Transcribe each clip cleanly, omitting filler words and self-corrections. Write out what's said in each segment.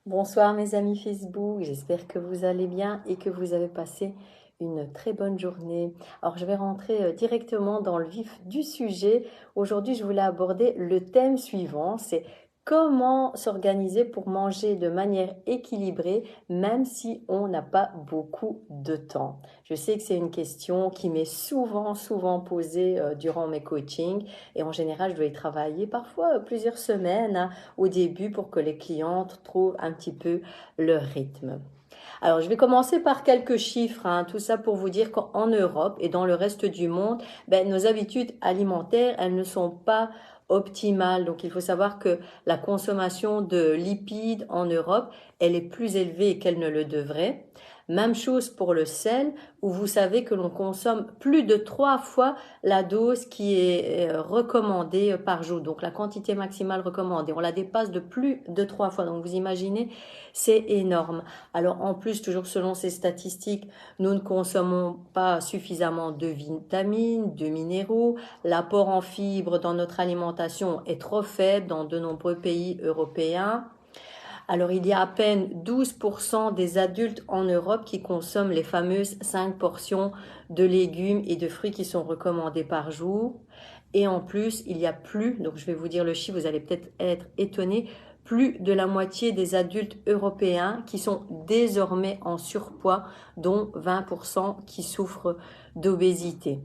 Bonsoir mes amis Facebook, j'espère que vous allez bien et que vous avez passé une très bonne journée. Alors je vais rentrer directement dans le vif du sujet. Aujourd'hui je voulais aborder le thème suivant, c'est comment s'organiser pour manger de manière équilibrée même si on n'a pas beaucoup de temps. Je sais que c'est une question qui m'est souvent posée durant mes coachings et en général je dois y travailler parfois plusieurs semaines, hein, au début pour que les clientes trouvent un petit peu leur rythme. Alors, je vais commencer par quelques chiffres, hein, tout ça pour vous dire qu'en Europe et dans le reste du monde, nos habitudes alimentaires, elles ne sont pas optimales. Donc, il faut savoir que la consommation de lipides en Europe, elle est plus élevée qu'elle ne le devrait. Même chose pour le sel, où vous savez que l'on consomme plus de 3 fois la dose qui est recommandée par jour. Donc, la quantité maximale recommandée, on la dépasse de plus de 3 fois. Donc, vous imaginez, c'est énorme. Alors en plus, toujours selon ces statistiques, nous ne consommons pas suffisamment de vitamines, de minéraux. L'apport en fibres dans notre alimentation est trop faible dans de nombreux pays européens. Alors il y a à peine 12% des adultes en Europe qui consomment les fameuses 5 portions de légumes et de fruits qui sont recommandées par jour. Et en plus, il y a plus, donc je vais vous dire le chiffre, vous allez peut-être être étonnés, plus de la moitié des adultes européens qui sont désormais en surpoids, dont 20% qui souffrent d'obésité.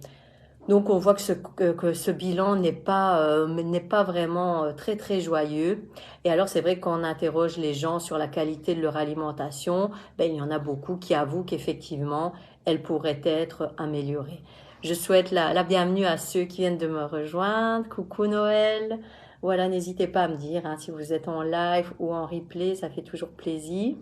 Donc on voit que ce bilan n'est pas vraiment très joyeux. Et alors c'est vrai que quand on interroge les gens sur la qualité de leur alimentation, il y en a beaucoup qui avouent qu'effectivement elle pourrait être améliorée. Je souhaite la bienvenue à ceux qui viennent de me rejoindre. Coucou Noël. Voilà, n'hésitez pas à me dire, hein, si vous êtes en live ou en replay, ça fait toujours plaisir.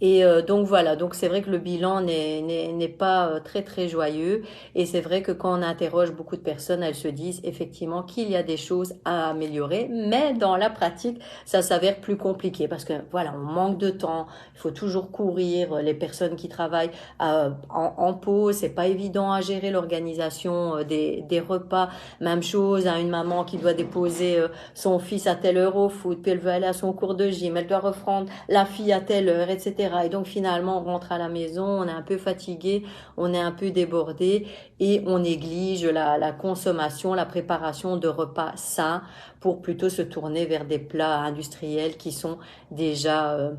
Et donc voilà, donc c'est vrai que le bilan n'est pas très joyeux. Et c'est vrai que quand on interroge beaucoup de personnes, elles se disent effectivement qu'il y a des choses à améliorer, mais dans la pratique, ça s'avère plus compliqué parce que voilà, on manque de temps, il faut toujours courir. Les personnes qui travaillent en pause, c'est pas évident à gérer l'organisation des repas. Même chose à une maman qui doit déposer son fils à telle heure au foot, puis elle veut aller à son cours de gym, elle doit reprendre la fille à telle heure, etc. Et donc finalement, on rentre à la maison, on est un peu fatigué, on est un peu débordé et on néglige la consommation, la préparation de repas sains pour plutôt se tourner vers des plats industriels qui sont déjà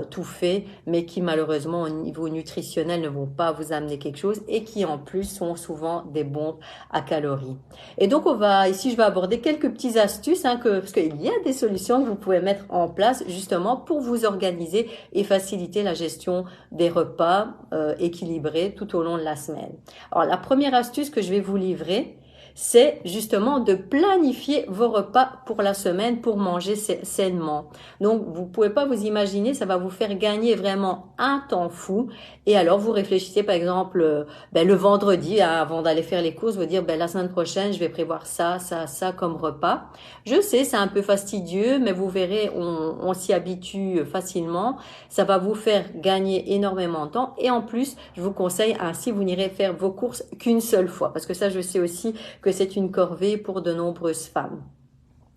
tout faits, mais qui malheureusement au niveau nutritionnel ne vont pas vous amener quelque chose et qui en plus sont souvent des bombes à calories. Et donc ici je vais aborder quelques petites astuces, hein, parce qu'il y a des solutions que vous pouvez mettre en place justement pour vous organiser et faciliter la gestion des repas équilibrés tout au long de la semaine. Alors la première astuce que je vais vous livrer, c'est justement de planifier vos repas pour la semaine pour manger sainement. Donc, vous pouvez pas vous imaginer, ça va vous faire gagner vraiment un temps fou. Et alors, vous réfléchissez, par exemple, le vendredi, hein, avant d'aller faire les courses, vous dire, la semaine prochaine, je vais prévoir ça comme repas. Je sais, c'est un peu fastidieux, mais vous verrez, on s'y habitue facilement. Ça va vous faire gagner énormément de temps. Et en plus, je vous conseille ainsi, vous n'irez faire vos courses qu'une seule fois. Parce que ça, je sais aussi que c'est une corvée pour de nombreuses femmes.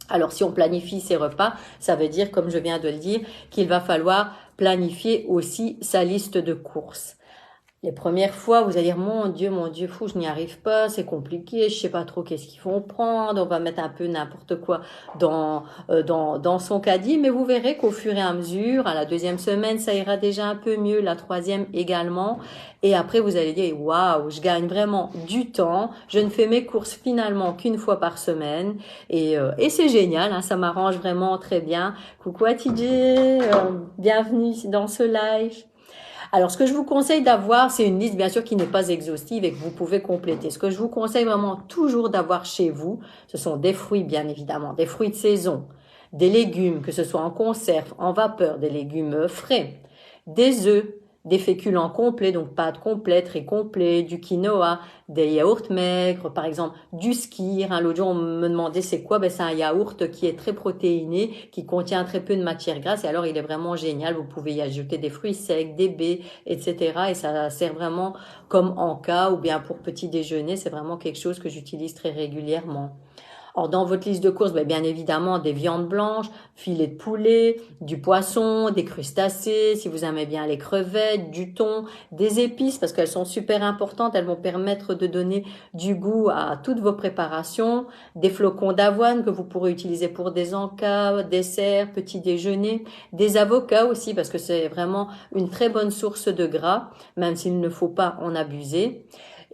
Alors si on planifie ses repas, ça veut dire, comme je viens de le dire, qu'il va falloir planifier aussi sa liste de courses. Les premières fois, vous allez dire, mon Dieu, fou, je n'y arrive pas, c'est compliqué, je sais pas trop qu'est-ce qu'ils vont prendre, on va mettre un peu n'importe quoi dans son caddie, mais vous verrez qu'au fur et à mesure, à la deuxième semaine, ça ira déjà un peu mieux, la troisième également, et après vous allez dire, waouh, je gagne vraiment du temps, je ne fais mes courses finalement qu'une fois par semaine, et c'est génial, hein, ça m'arrange vraiment très bien. Coucou à TJ, bienvenue dans ce live. Alors, ce que je vous conseille d'avoir, c'est une liste, bien sûr, qui n'est pas exhaustive et que vous pouvez compléter. Ce que je vous conseille vraiment toujours d'avoir chez vous, ce sont des fruits, bien évidemment, des fruits de saison, des légumes, que ce soit en conserve, en vapeur, des légumes frais, des œufs, des féculents complets, donc pâtes complètes, riz complet, du quinoa, des yaourts maigres, par exemple du skyr. Hein, l'autre jour, on me demandait c'est quoi? C'est un yaourt qui est très protéiné, qui contient très peu de matière grasse et alors il est vraiment génial. Vous pouvez y ajouter des fruits secs, des baies, etc. Et ça sert vraiment comme en cas ou bien pour petit déjeuner. C'est vraiment quelque chose que j'utilise très régulièrement. Alors, dans votre liste de courses, ben, bien évidemment, des viandes blanches, filet de poulet, du poisson, des crustacés, si vous aimez bien les crevettes, du thon, des épices, parce qu'elles sont super importantes. Elles vont permettre de donner du goût à toutes vos préparations. Des flocons d'avoine que vous pourrez utiliser pour des encas, desserts, petits déjeuners. Des avocats aussi, parce que c'est vraiment une très bonne source de gras, même s'il ne faut pas en abuser.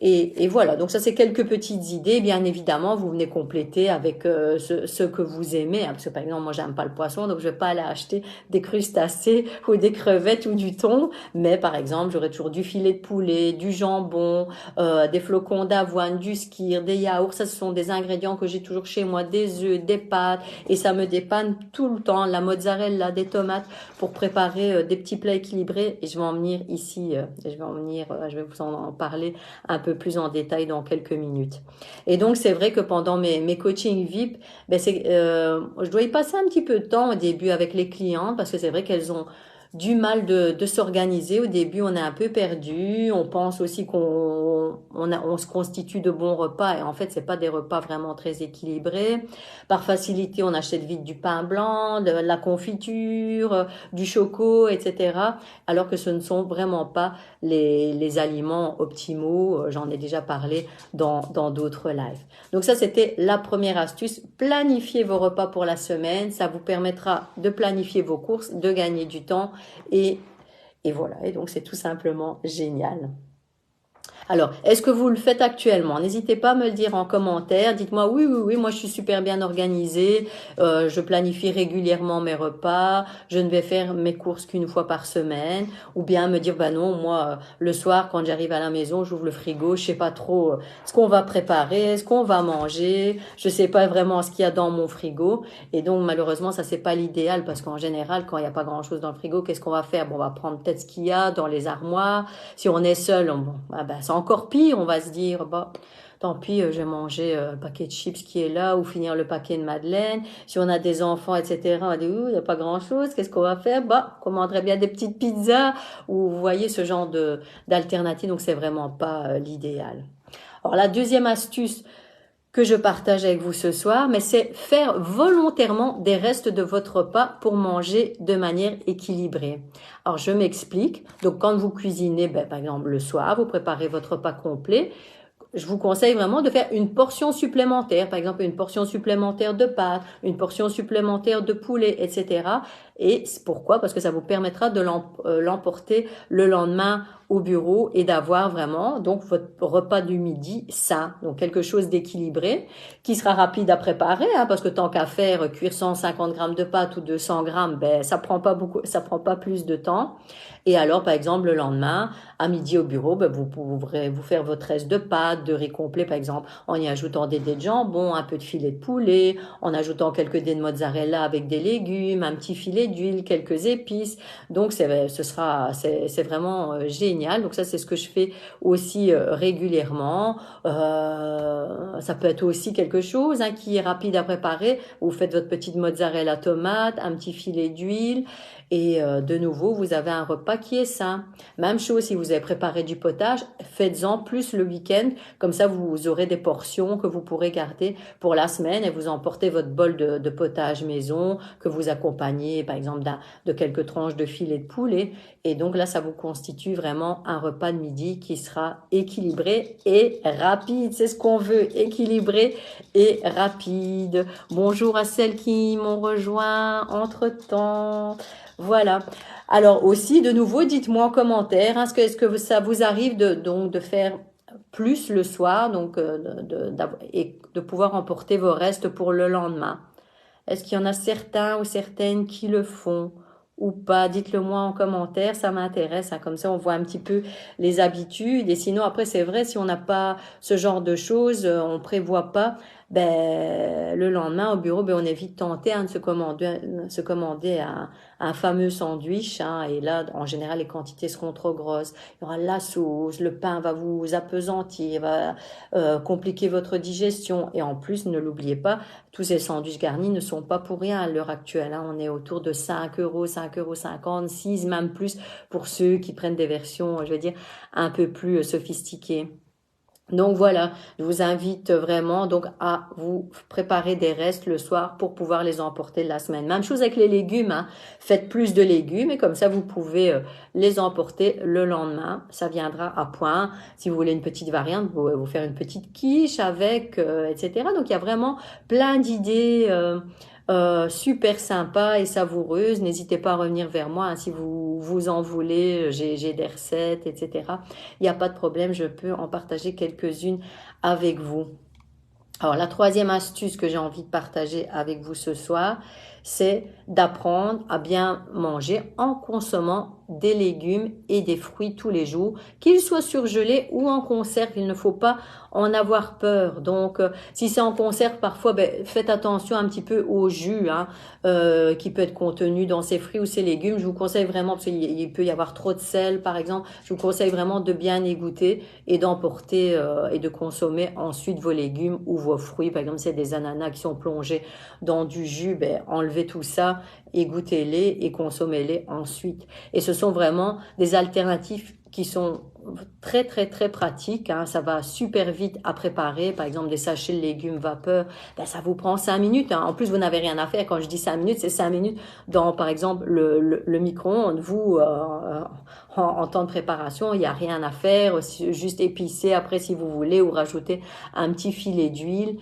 Et voilà, donc ça c'est quelques petites idées. Bien évidemment, vous venez compléter avec ce que vous aimez, hein, parce que par exemple, moi j'aime pas le poisson, donc je vais pas aller acheter des crustacés ou des crevettes ou du thon, mais par exemple, j'aurai toujours du filet de poulet, du jambon, des flocons d'avoine, du skyr, des yaourts. Ça, ce sont des ingrédients que j'ai toujours chez moi, des œufs, des pâtes, et ça me dépanne tout le temps. La mozzarella, des tomates pour préparer des petits plats équilibrés. Et je vais en venir ici, je vais vous en parler un peu plus en détail dans quelques minutes. Et donc, c'est vrai que pendant mes coachings VIP, je dois y passer un petit peu de temps au début avec les clientes parce que c'est vrai qu'elles ont du mal de s'organiser. Au début, on est un peu perdu. On pense aussi on se constitue de bons repas et en fait, c'est pas des repas vraiment très équilibrés. Par facilité, on achète vite du pain blanc, de la confiture, du choco, etc. Alors que ce ne sont vraiment pas les aliments optimaux. J'en ai déjà parlé dans d'autres lives. Donc ça, c'était la première astuce. Planifiez vos repas pour la semaine. Ça vous permettra de planifier vos courses, de gagner du temps. Et, et voilà. Et donc, c'est tout simplement génial. Alors, est-ce que vous le faites actuellement? N'hésitez pas à me le dire en commentaire. Dites-moi oui, oui, oui, moi je suis super bien organisée. Je planifie régulièrement mes repas. Je ne vais faire mes courses qu'une fois par semaine. Ou bien me dire, bah non, moi le soir quand j'arrive à la maison, j'ouvre le frigo, je sais pas trop ce qu'on va préparer, ce qu'on va manger. Je sais pas vraiment ce qu'il y a dans mon frigo. Et donc malheureusement, ça c'est pas l'idéal parce qu'en général, quand il n'y a pas grand-chose dans le frigo, qu'est-ce qu'on va faire? Bon, on va prendre peut-être ce qu'il y a dans les armoires. Si on est seul, c'est encore pire. On va se dire, bah, tant pis, je vais manger le paquet de chips qui est là ou finir le paquet de madeleine. Si on a des enfants, etc., on va dire, il n'y a pas grand-chose. Qu'est-ce qu'on va faire? Bah, on commanderait bien des petites pizzas ou vous voyez ce genre d'alternative. Donc, c'est vraiment pas l'idéal. Alors, la deuxième astuce que je partage avec vous ce soir, mais c'est faire volontairement des restes de votre repas pour manger de manière équilibrée. Alors, je m'explique. Donc, quand vous cuisinez, par exemple, le soir, vous préparez votre repas complet. Je vous conseille vraiment de faire une portion supplémentaire, par exemple une portion supplémentaire de pâtes, une portion supplémentaire de poulet, etc. Et pourquoi? Parce que ça vous permettra de l'emporter le lendemain au bureau et d'avoir vraiment donc votre repas du midi sain, donc quelque chose d'équilibré qui sera rapide à préparer, hein, parce que tant qu'à faire cuire 150 grammes de pâtes ou 200 grammes, ça prend pas plus de temps. Et alors, par exemple, le lendemain, à midi au bureau, vous pourrez vous faire votre reste de pâtes, de riz complet, par exemple, en y ajoutant des dés de jambon, un peu de filet de poulet, en ajoutant quelques dés de mozzarella avec des légumes, un petit filet d'huile, quelques épices. Donc, c'est vraiment génial. Donc, ça, c'est ce que je fais aussi régulièrement. Ça peut être aussi quelque chose qui est rapide à préparer. Vous faites votre petite mozzarella tomate, un petit filet d'huile. Et de nouveau, vous avez un repas qui est sain. Même chose, si vous avez préparé du potage, faites-en plus le week-end. Comme ça, vous aurez des portions que vous pourrez garder pour la semaine et vous emportez votre bol de potage maison que vous accompagnez, par exemple, de quelques tranches de filet de poulet. Et donc là, ça vous constitue vraiment un repas de midi qui sera équilibré et rapide. C'est ce qu'on veut, équilibré et rapide. Bonjour à celles qui m'ont rejoint entre-temps. Voilà. Alors aussi, de nouveau, dites-moi en commentaire, est-ce que ça vous arrive de faire plus le soir, donc et de pouvoir emporter vos restes pour le lendemain? Est-ce qu'il y en a certains ou certaines qui le font ou pas? Dites-le moi en commentaire, ça m'intéresse, hein. Comme ça, on voit un petit peu les habitudes. Et sinon, après, c'est vrai, si on n'a pas ce genre de choses, on prévoit pas, le lendemain au bureau, on est vite tenté de se commander un fameux sandwich. Et là, en général, les quantités seront trop grosses. Il y aura la sauce, le pain va vous appesantir, va compliquer votre digestion. Et en plus, ne l'oubliez pas, tous ces sandwichs garnis ne sont pas pour rien à l'heure actuelle. On est autour de 5 euros, 5,50 €, 6 même plus pour ceux qui prennent des versions, je veux dire, un peu plus sophistiquées. Donc voilà, je vous invite vraiment donc à vous préparer des restes le soir pour pouvoir les emporter la semaine. Même chose avec les légumes, hein. Faites plus de légumes et comme ça vous pouvez les emporter le lendemain. Ça viendra à point. Si vous voulez une petite variante, vous pouvez vous faire une petite quiche avec, etc. Donc il y a vraiment plein d'idées. Super sympa et savoureuse. N'hésitez pas à revenir vers moi hein, si vous en voulez. J'ai des recettes, etc. Il n'y a pas de problème, je peux en partager quelques-unes avec vous. Alors, la troisième astuce que j'ai envie de partager avec vous ce soir, c'est d'apprendre à bien manger en consommant des légumes et des fruits tous les jours, qu'ils soient surgelés ou en conserve. Il ne faut pas en avoir peur. Donc, si c'est en conserve, parfois, faites attention un petit peu au jus hein, qui peut être contenu dans ces fruits ou ces légumes. Je vous conseille vraiment, parce qu'il peut y avoir trop de sel, par exemple, je vous conseille vraiment de bien égoutter et d'emporter et de consommer ensuite vos légumes ou vos fruits. Par exemple, c'est des ananas qui sont plongés dans du jus, enlevez tout ça, égouttez-les et consommez-les ensuite. Et ce sont vraiment des alternatives qui sont très très très pratiques, hein. Ça va super vite à préparer. Par exemple, des sachets de légumes vapeur, ça vous prend 5 minutes. Hein. En plus, vous n'avez rien à faire. Quand je dis 5 minutes, c'est 5 minutes dans, par exemple, le micro-ondes. Vous, en temps de préparation, il n'y a rien à faire. Juste épicer après si vous voulez ou rajouter un petit filet d'huile.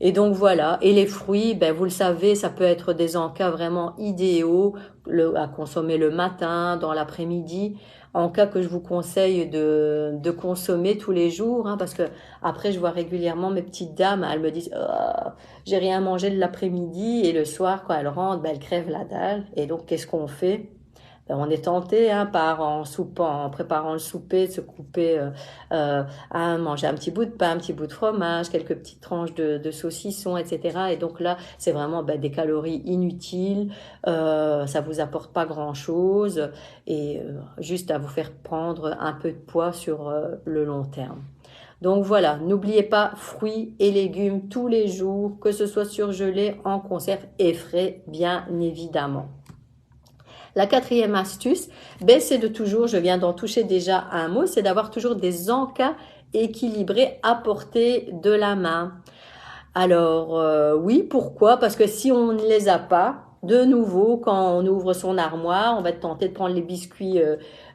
Et donc voilà, et les fruits, vous le savez, ça peut être des encas vraiment idéaux à consommer le matin, dans l'après-midi, encas que je vous conseille de consommer tous les jours, hein, parce que après je vois régulièrement mes petites dames, elles me disent j'ai rien mangé de l'après-midi et le soir quand elles rentrent, elles crèvent la dalle. Et donc qu'est-ce qu'on fait? On est tenté hein, par en soupant, en préparant le souper, de se couper, manger un petit bout de pain, un petit bout de fromage, quelques petites tranches de saucisson, etc. Et donc là, c'est vraiment des calories inutiles, ça vous apporte pas grand-chose et juste à vous faire prendre un peu de poids sur le long terme. Donc voilà, n'oubliez pas fruits et légumes tous les jours, que ce soit surgelé, en conserve et frais, bien évidemment. La quatrième astuce, c'est de toujours, je viens d'en toucher déjà un mot, c'est d'avoir toujours des encas équilibrés à portée de la main. Alors oui, pourquoi? Parce que si on ne les a pas, de nouveau, quand on ouvre son armoire, on va être tenté de prendre les biscuits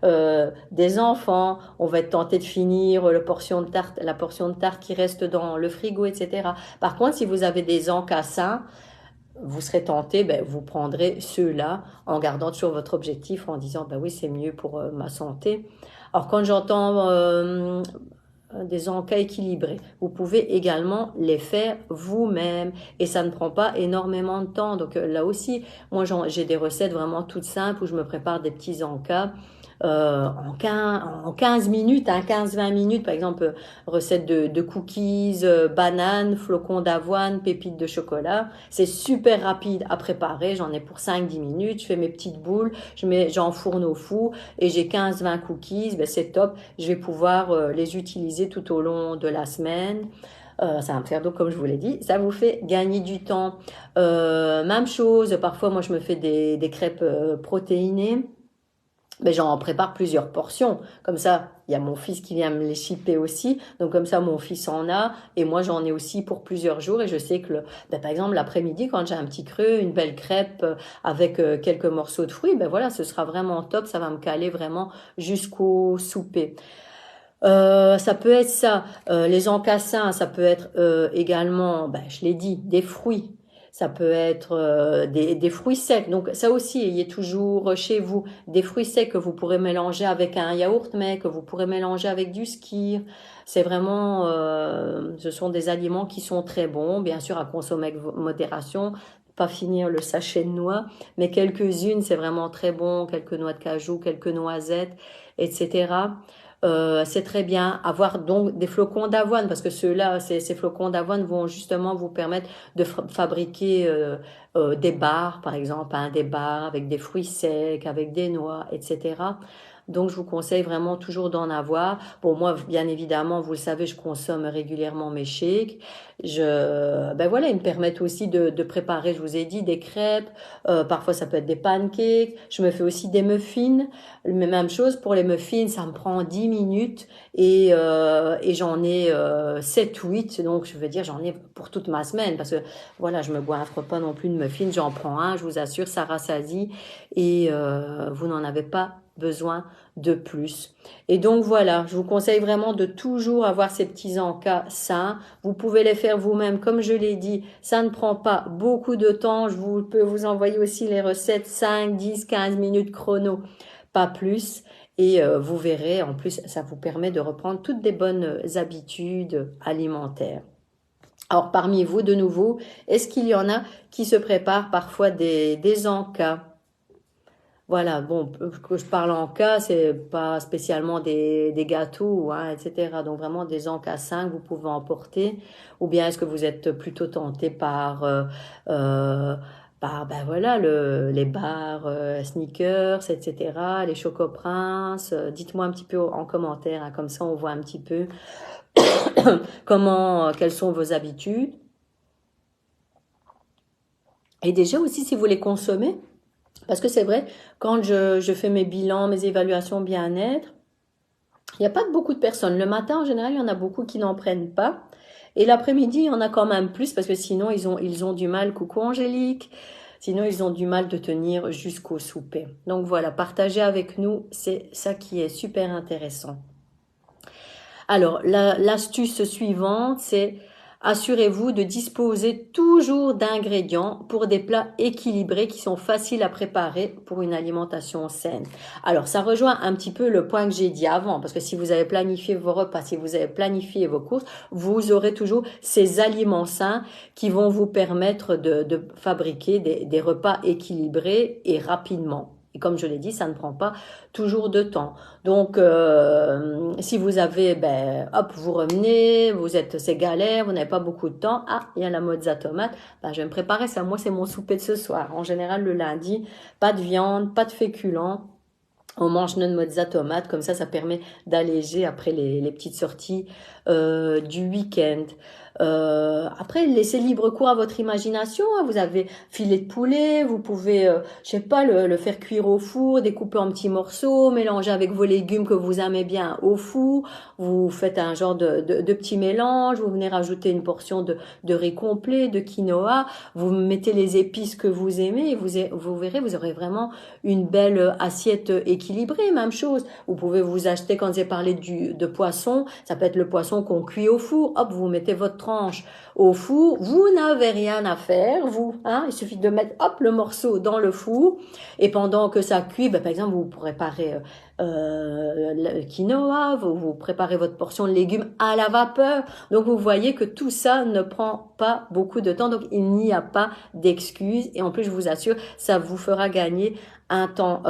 des enfants, on va être tenté de finir la portion de tarte qui reste dans le frigo, etc. Par contre, si vous avez des encas sains, vous serez tenté, vous prendrez ceux-là en gardant toujours votre objectif, en disant, oui, c'est mieux pour ma santé. Alors, quand j'entends des encas équilibrés, vous pouvez également les faire vous-même et ça ne prend pas énormément de temps. Donc là aussi, moi, j'ai des recettes vraiment toutes simples où je me prépare des petits encas. En 15 minutes, hein, 15-20 minutes, par exemple, recette de cookies, bananes, flocons d'avoine, pépites de chocolat. C'est super rapide à préparer, j'en ai pour 5-10 minutes, je fais mes petites boules, j'enfourne au four et j'ai 15-20 cookies, c'est top, je vais pouvoir les utiliser tout au long de la semaine. Ça va me faire donc, comme je vous l'ai dit, ça vous fait gagner du temps. Même chose, parfois moi je me fais des crêpes protéinées. J'en prépare plusieurs portions. Comme ça, il y a mon fils qui vient me les chipper aussi. Donc comme ça, mon fils en a. Et moi, j'en ai aussi pour plusieurs jours. Et je sais que, par exemple, l'après-midi, quand j'ai un petit creux, une belle crêpe avec quelques morceaux de fruits, voilà, ce sera vraiment top. Ça va me caler vraiment jusqu'au souper. Ça peut être ça. Les encassins, ça peut être également, je l'ai dit, des fruits. Ça peut être des fruits secs. Donc ça aussi, ayez toujours chez vous des fruits secs que vous pourrez mélanger avec un yaourt, mais que vous pourrez mélanger avec du skyr. C'est vraiment, ce sont des aliments qui sont très bons, bien sûr à consommer avec modération. Pas finir le sachet de noix, mais quelques-unes, c'est vraiment très bon. Quelques noix de cajou, quelques noisettes, etc. C'est très bien. Avoir donc des flocons d'avoine, parce que ceux-là, ces flocons d'avoine vont justement vous permettre de fabriquer des barres, par exemple, hein, des barres avec des fruits secs, avec des noix, etc. Donc, je vous conseille vraiment toujours d'en avoir. Bon, moi, bien évidemment, vous le savez, je consomme régulièrement mes shakes. Ben voilà, ils me permettent aussi de préparer, je vous ai dit, des crêpes. Parfois, ça peut être des pancakes. Je me fais aussi des muffins. Mais même chose pour les muffins, ça me prend 10 minutes et j'en ai 7 ou 8. Donc, je veux dire, j'en ai pour toute ma semaine parce que voilà, je me goinfre pas non plus de muffins. J'en prends un, je vous assure, ça rassasie et vous n'en avez pas besoin de plus. Et donc voilà, je vous conseille vraiment de toujours avoir ces petits encas sains. Vous pouvez les faire vous-même, comme je l'ai dit, ça ne prend pas beaucoup de temps. Peux vous envoyer aussi les recettes 5, 10, 15 minutes chrono, pas plus. Et vous verrez, en plus, ça vous permet de reprendre toutes des bonnes habitudes alimentaires. Alors parmi vous, de nouveau, est-ce qu'il y en a qui se préparent parfois des encas? Voilà, bon, que je parle en cas, c'est pas spécialement des gâteaux, hein, etc. Donc vraiment des encas 5, vous pouvez emporter. Ou bien est-ce que vous êtes plutôt tenté euh, ben voilà, les bars, sneakers, etc., les Choco Prince. Dites-moi un petit peu en commentaire, hein, comme ça on voit un petit peu quelles sont vos habitudes. Et déjà aussi si vous les consommez. Parce que c'est vrai, quand je fais mes bilans, mes évaluations bien-être, il n'y a pas beaucoup de personnes. Le matin, en général, il y en a beaucoup qui n'en prennent pas. Et l'après-midi, il y en a quand même plus parce que sinon, ils ont du mal, coucou Angélique, sinon ils ont du mal de tenir jusqu'au souper. Donc voilà, partagez avec nous, c'est ça qui est super intéressant. Alors, l'astuce suivante, c'est assurez-vous de disposer toujours d'ingrédients pour des plats équilibrés qui sont faciles à préparer pour une alimentation saine. Alors, ça rejoint un petit peu le point que j'ai dit avant, parce que si vous avez planifié vos repas, si vous avez planifié vos courses, vous aurez toujours ces aliments sains qui vont vous permettre de fabriquer des repas équilibrés et rapidement. Et comme je l'ai dit, ça ne prend pas toujours de temps. Donc, si vous avez, hop, vous revenez, c'est galère, vous n'avez pas beaucoup de temps. Ah, il y a la mozza tomate. Ben, je vais me préparer ça. Moi, c'est mon souper de ce soir. En général, le lundi, pas de viande, pas de féculents. On mange notre mozza tomate, comme ça permet d'alléger après les petites sorties du week-end. Après, laissez libre cours à votre imagination, hein. Vous avez filet de poulet, vous pouvez, je sais pas, le faire cuire au four, découper en petits morceaux, mélanger avec vos légumes que vous aimez bien au four. Vous faites un genre de petit mélange, vous venez rajouter une portion de riz complet, de quinoa, vous mettez les épices que vous aimez et vous verrez, vous aurez vraiment une belle assiette équilibrée. Même chose, vous pouvez vous acheter, quand j'ai parlé de poisson, ça peut être le poisson qu'on cuit au four, hop, vous mettez votre tranche au four, vous n'avez rien à faire, vous, hein, il suffit de mettre, hop, le morceau dans le four, et pendant que ça cuit, par exemple, vous préparez le quinoa, vous préparez votre portion de légumes à la vapeur, donc vous voyez que tout ça ne prend pas beaucoup de temps, donc il n'y a pas d'excuses, et en plus, je vous assure, ça vous fera gagner un temps,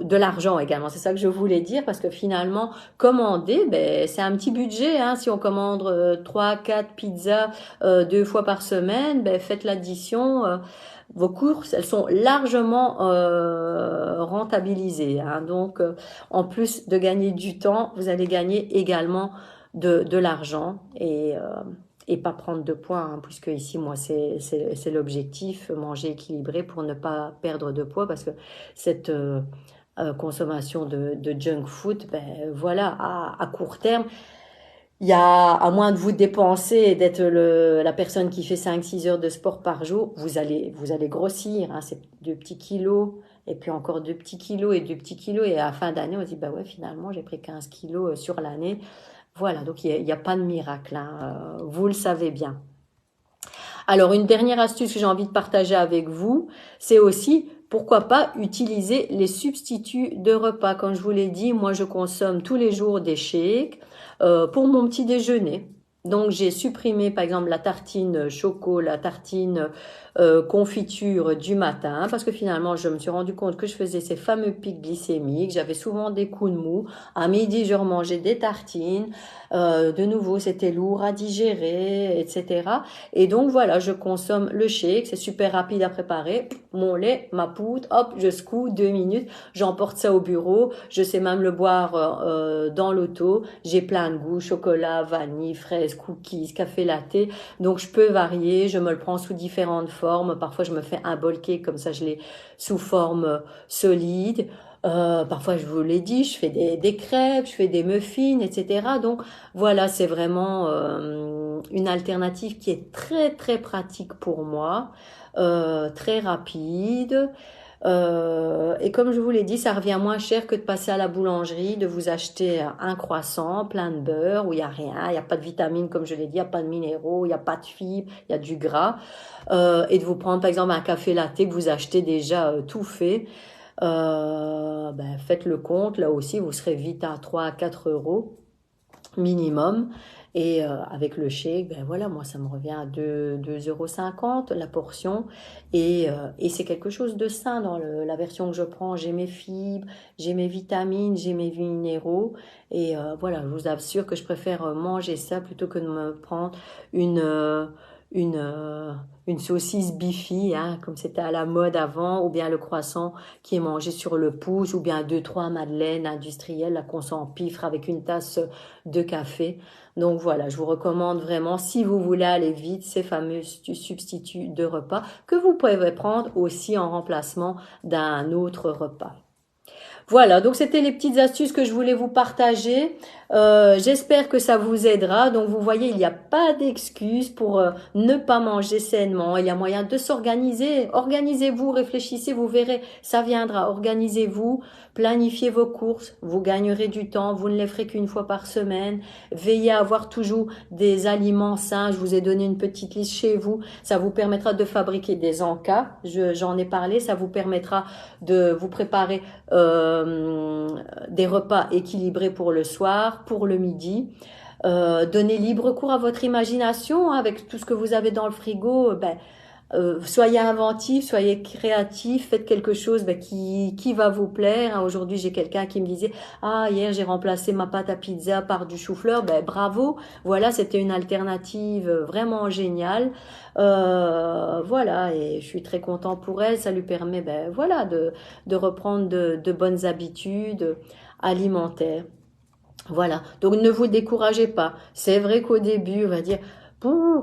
de l'argent également. C'est ça que je voulais dire parce que finalement, commander, c'est un petit budget, hein. Si on commande 3, 4 pizzas 2 fois par semaine, faites l'addition. Vos courses, elles sont largement rentabilisées, hein. Donc, en plus de gagner du temps, vous allez gagner également de l'argent et pas prendre de poids, hein, puisque ici, moi, c'est l'objectif, manger équilibré pour ne pas perdre de poids, parce que cette consommation de junk food, voilà, à court terme, il y a, à moins de vous dépenser et d'être la personne qui fait 5-6 heures de sport par jour, vous allez grossir, hein, c'est 2 petits kilos, et puis encore 2 petits kilos et 2 petits kilos, et à la fin d'année, on se dit, ouais, finalement, j'ai pris 15 kilos sur l'année. Voilà, donc il y a pas de miracle, hein, vous le savez bien. Alors, une dernière astuce que j'ai envie de partager avec vous, c'est aussi, pourquoi pas, utiliser les substituts de repas. Comme je vous l'ai dit, moi, je consomme tous les jours des shakes pour mon petit déjeuner. Donc j'ai supprimé par exemple la tartine choco, la tartine confiture du matin parce que finalement je me suis rendu compte que je faisais ces fameux pics glycémiques, j'avais souvent des coups de mou. À midi je remangeais des tartines, de nouveau c'était lourd à digérer, etc. Et donc voilà, je consomme le shake, c'est super rapide à préparer, mon lait, ma poudre, hop, je secoue 2 minutes, j'emporte ça au bureau, je sais même le boire dans l'auto, j'ai plein de goûts, chocolat, vanille, fraises, cookies, café latte, donc je peux varier, je me le prends sous différentes formes, parfois je me fais un bol cake, comme ça je l'ai sous forme solide, parfois je vous l'ai dit, je fais des crêpes, je fais des muffins, etc. Donc voilà, c'est vraiment une alternative qui est très très pratique pour moi, très rapide. Et comme je vous l'ai dit, ça revient moins cher que de passer à la boulangerie, de vous acheter un croissant plein de beurre où il n'y a rien, il n'y a pas de vitamines comme je l'ai dit, il n'y a pas de minéraux, il n'y a pas de fibres, il y a du gras. Et de vous prendre par exemple un café latte que vous achetez déjà tout fait. Faites le compte, là aussi vous serez vite à 3 à 4 euros minimum. Et avec le shake, ben voilà, moi ça me revient à 2,50 € la portion. Et c'est quelque chose de sain dans la version que je prends. J'ai mes fibres, j'ai mes vitamines, j'ai mes minéraux. Et voilà, je vous assure que je préfère manger ça plutôt que de me prendre une, euh, une, euh, une saucisse bifi, hein, comme c'était à la mode avant, ou bien le croissant qui est mangé sur le pouce, ou bien deux, trois madeleines industrielles là, qu'on s'empiffre avec une tasse de café. Donc voilà, je vous recommande vraiment, si vous voulez aller vite, ces fameux substituts de repas que vous pouvez prendre aussi en remplacement d'un autre repas. Voilà, donc c'était les petites astuces que je voulais vous partager. J'espère que ça vous aidera. Donc vous voyez, il n'y a pas d'excuse pour ne pas manger sainement. Il y a moyen de s'organiser. Organisez-vous, réfléchissez, vous verrez, ça viendra. Organisez-vous, planifiez vos courses. Vous gagnerez du temps. Vous ne les ferez qu'une fois par semaine. Veillez à avoir toujours des aliments sains. Je vous ai donné une petite liste chez vous. Ça vous permettra de fabriquer des encas. J'en ai parlé. Ça vous permettra de vous préparer des repas équilibrés pour le soir, pour le midi. Donnez libre cours à votre imagination, hein, avec tout ce que vous avez dans le frigo. Soyez inventif, soyez créatif, faites quelque chose qui va vous plaire. Aujourd'hui, j'ai quelqu'un qui me disait ah, hier j'ai remplacé ma pâte à pizza par du chou-fleur. Bravo, voilà, c'était une alternative vraiment géniale. Voilà, et je suis très content pour elle. Ça lui permet voilà, de reprendre de bonnes habitudes alimentaires. Voilà, donc ne vous découragez pas. C'est vrai qu'au début, on va dire,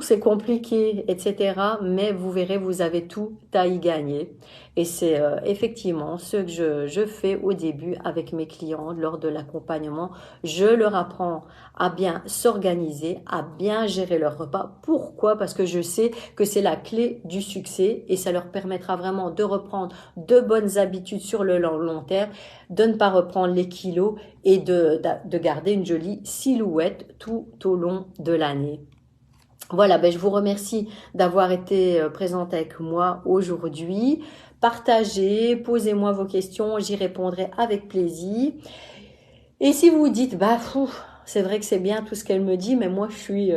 c'est compliqué, etc. Mais vous verrez, vous avez tout à y gagner. Et c'est effectivement ce que je fais au début avec mes clients lors de l'accompagnement. Je leur apprends à bien s'organiser, à bien gérer leur repas. Pourquoi? Parce que je sais que c'est la clé du succès et ça leur permettra vraiment de reprendre de bonnes habitudes sur le long terme, de ne pas reprendre les kilos et de garder une jolie silhouette tout au long de l'année. Voilà, je vous remercie d'avoir été présente avec moi aujourd'hui. Partagez, posez-moi vos questions, j'y répondrai avec plaisir. Et si vous vous dites, c'est vrai que c'est bien tout ce qu'elle me dit, mais moi je suis,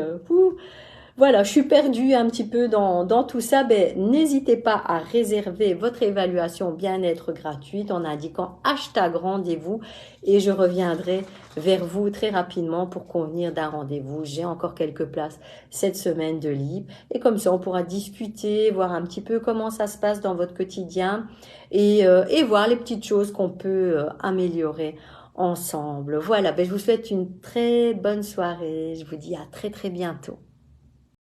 voilà, je suis perdue un petit peu dans tout ça. N'hésitez pas à réserver votre évaluation bien-être gratuite en indiquant hashtag rendez-vous et je reviendrai vers vous très rapidement pour convenir d'un rendez-vous. J'ai encore quelques places cette semaine de libre et comme ça on pourra discuter, voir un petit peu comment ça se passe dans votre quotidien et voir les petites choses qu'on peut améliorer ensemble. Voilà, je vous souhaite une très bonne soirée. Je vous dis à très très bientôt.